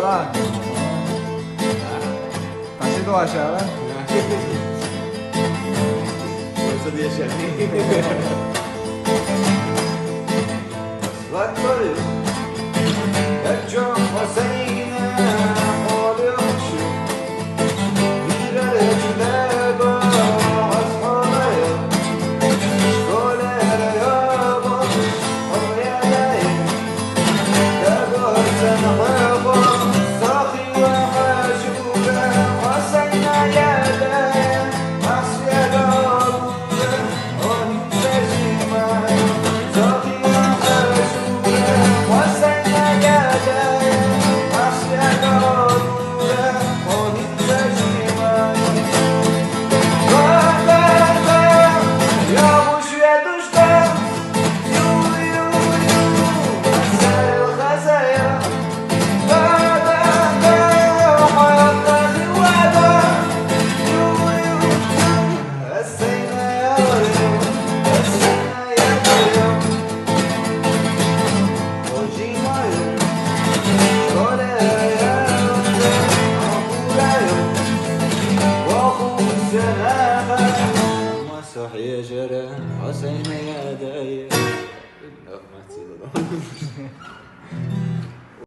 Ora? Kasih tuh Asya kan? Questo 10 anni. Like you, that John was saying, all your shit. صحيح جرى حسين يا داير.